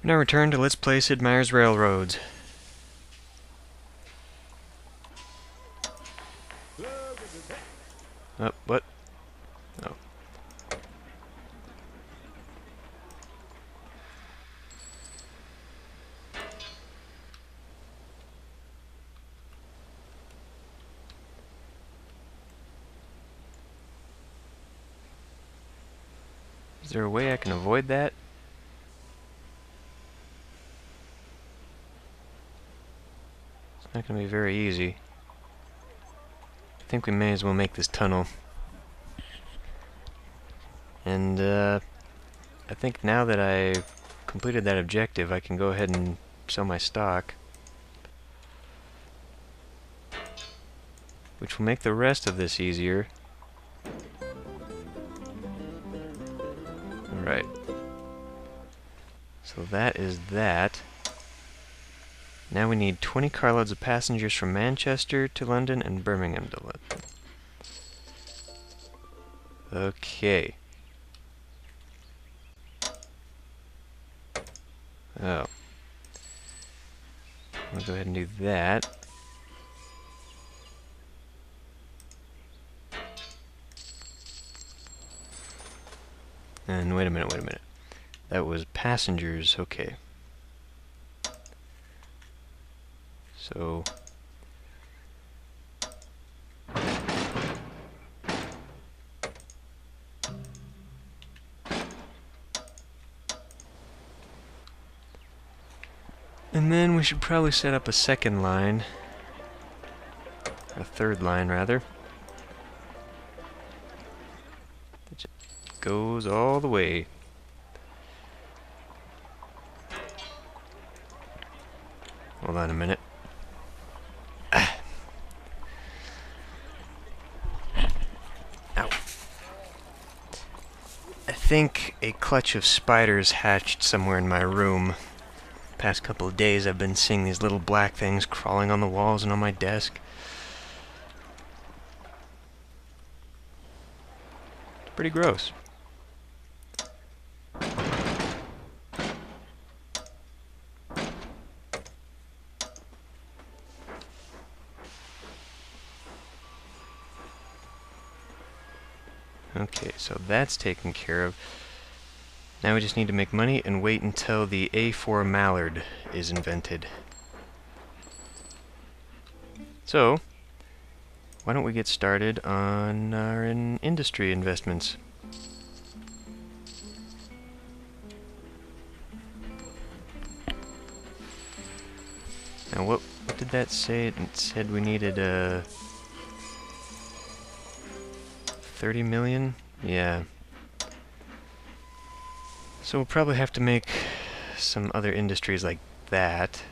We now return to Let's Play Sid Meier's Railroads. Oh, what? Oh. Is there a way I can avoid that? It's not going to be very easy. I think we may as well make this tunnel. And, I think now that I've completed that objective, I can go ahead and sell my stock. Which will make the rest of this easier. Alright. So that is that. Now we need 20 carloads of passengers from Manchester to London and Birmingham to London. Okay. Oh. We'll go ahead and do that. And wait a minute. That was passengers, okay. So... And then we should probably set up a second line. A third line, rather. That just goes all the way. Hold on a minute. Ah. Ow. I think a clutch of spiders hatched somewhere in my room. Past couple of days I've been seeing these little black things crawling on the walls and on my desk. It's pretty gross. Okay, so that's taken care of. Now we just need to make money and wait until the A4 mallard is invented. So, why don't we get started on our industry investments? Now what did that say? It said we needed 30 million? Yeah. So we'll probably have to make some other industries like that.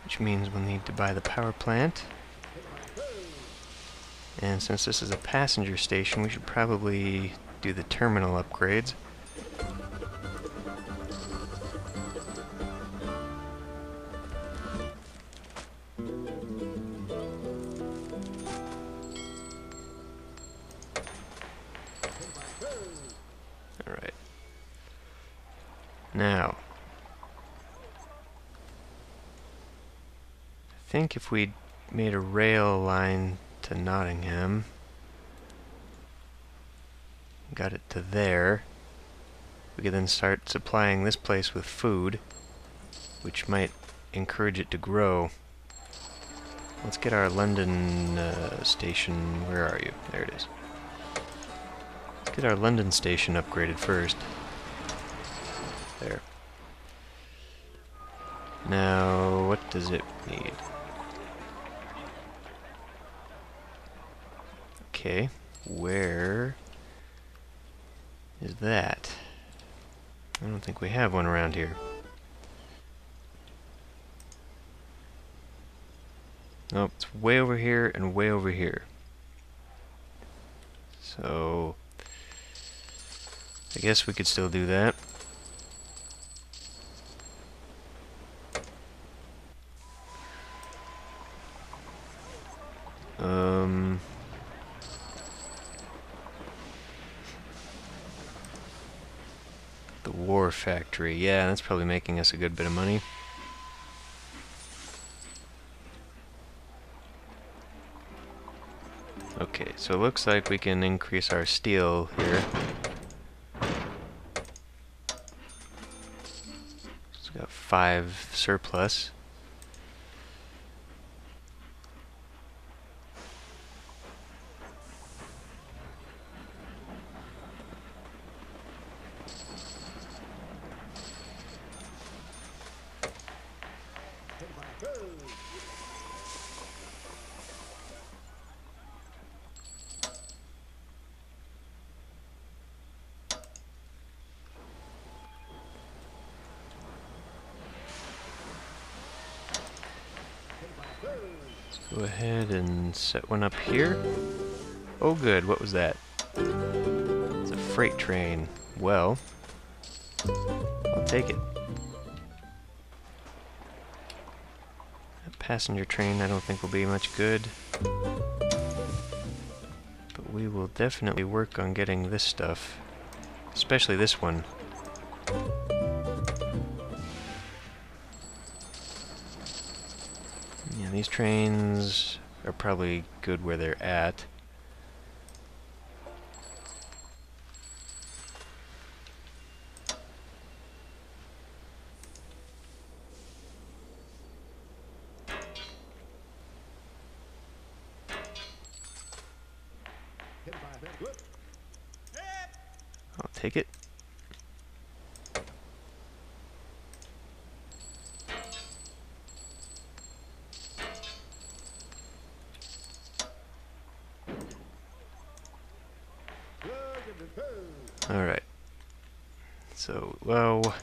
Which means we'll need to buy the power plant. And since this is a passenger station, we should probably do the terminal upgrades. Alright. Now, I think if we made a rail line to Nottingham, got it to there, we could then start supplying this place with food, which might encourage it to grow. Let's get our London station. Where are you? There it is. Let's get our London station upgraded first. There. Now, what does it need? Okay, where is that? I don't think we have one around here. Nope, it's way over here and way over here. So I guess we could still do that. The war factory. Yeah, that's probably making us a good bit of money. Okay, so it looks like we can increase our steel here. It's got 5 surplus. Go ahead and set one up here. Oh good, what was that? It's a freight train. Well, I'll take it. A passenger train I don't think will be much good. But we will definitely work on getting this stuff. Especially this one. Yeah, these trains are probably good where they're at. I'll take it. Alright. So, well...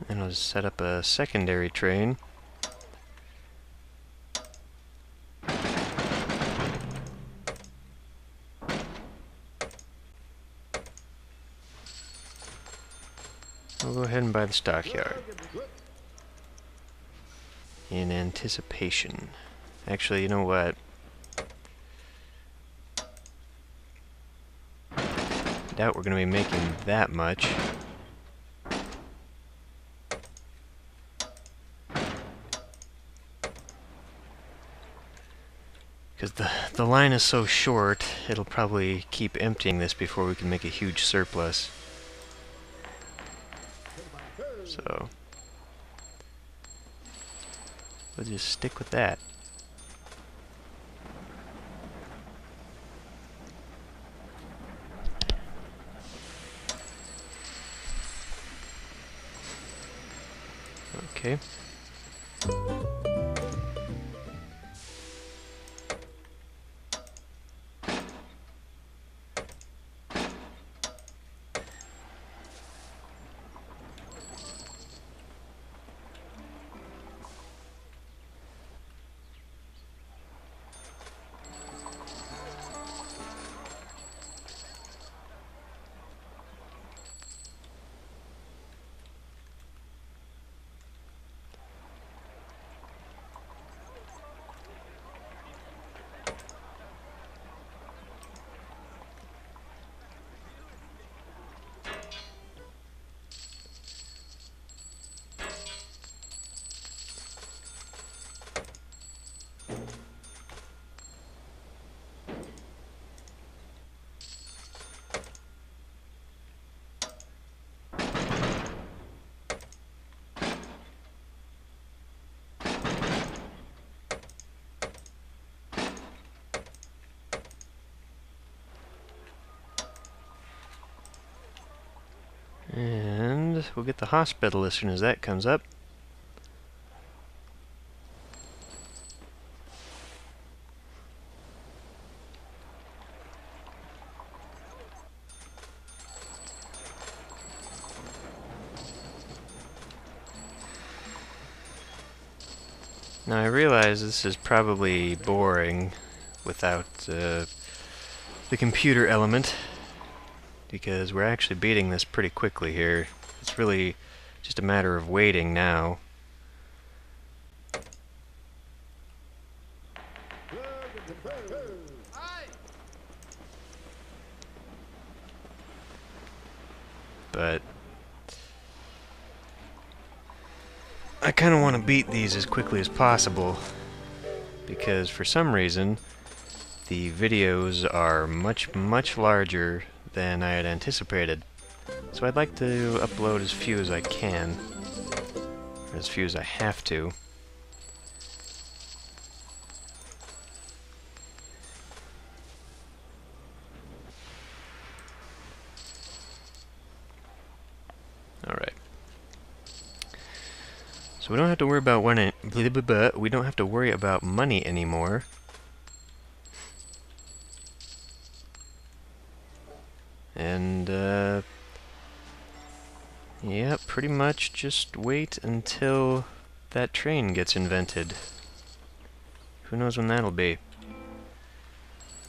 and I'll just set up a secondary train. We'll go ahead and buy the stockyard. In anticipation. Actually, you know what? I doubt we're going to be making that much. Because the line is so short, it'll probably keep emptying this before we can make a huge surplus. So, we'll just stick with that. Okay. And we'll get the hospital as soon as that comes up. Now I realize this is probably boring without the computer element, because we're actually beating this pretty quickly here. It's really just a matter of waiting now. But I kind of want to beat these as quickly as possible, because for some reason the videos are much larger than I had anticipated. So I'd like to upload as few as I can, or as few as I have to. Alright. So we don't have to worry about we don't have to worry about money anymore. And yeah, pretty much just wait until that train gets invented. Who knows when that'll be?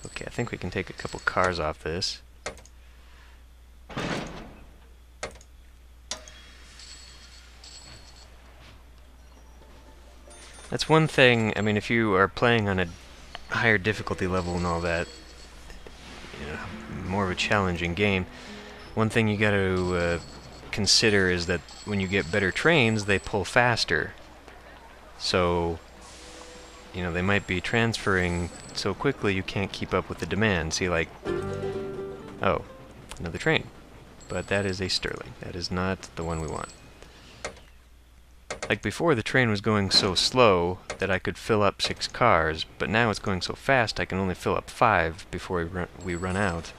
Okay, I think we can take a couple cars off this. That's one thing, I mean, if you are playing on a higher difficulty level and all that, you know, more of a challenging game, one thing you gotta consider is that when you get better trains, they pull faster. So, you know, they might be transferring so quickly you can't keep up with the demand. See, like, oh, another train. But that is a Sterling. That is not the one we want. Like before, the train was going so slow that I could fill up 6 cars, but now it's going so fast I can only fill up 5 before we run out.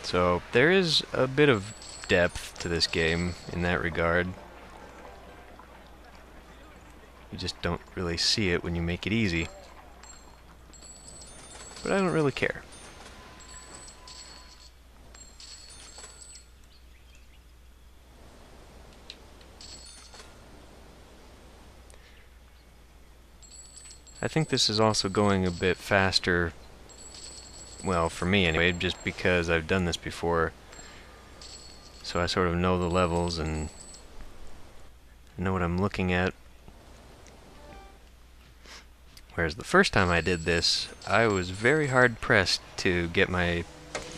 So there is a bit of depth to this game in that regard. You just don't really see it when you make it easy. But I don't really care. I think this is also going a bit faster, well, for me anyway, just because I've done this before. So I sort of know the levels and know what I'm looking at. Whereas the first time I did this, I was very hard pressed to get my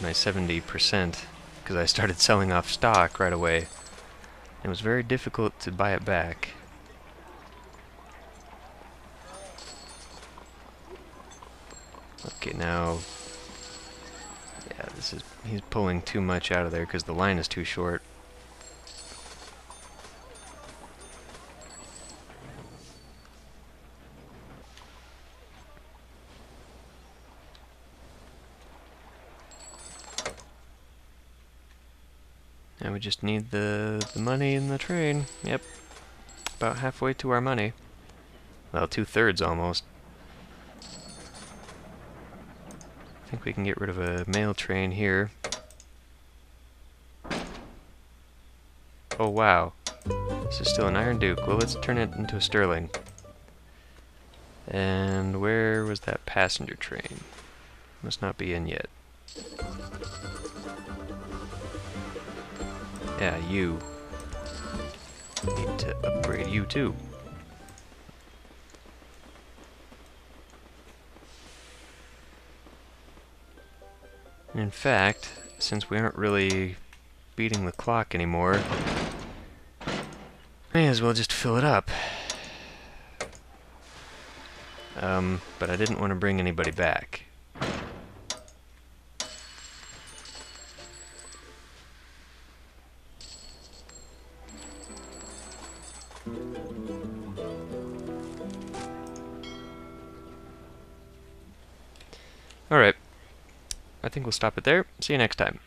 70%, because I started selling off stock right away. It was very difficult to buy it back. Okay, now, yeah, he's pulling too much out of there because the line is too short. Now we just need the money in the train. Yep, about halfway to our money. Well, 2/3 almost. I think we can get rid of a mail train here. Oh wow, this is still an Iron Duke. Well, let's turn it into a Sterling. And where was that passenger train? Must not be in yet. Yeah, you. Need to upgrade you too. In fact, since we aren't really beating the clock anymore, may as well just fill it up. But I didn't want to bring anybody back. Alright. I think we'll stop it there. See you next time.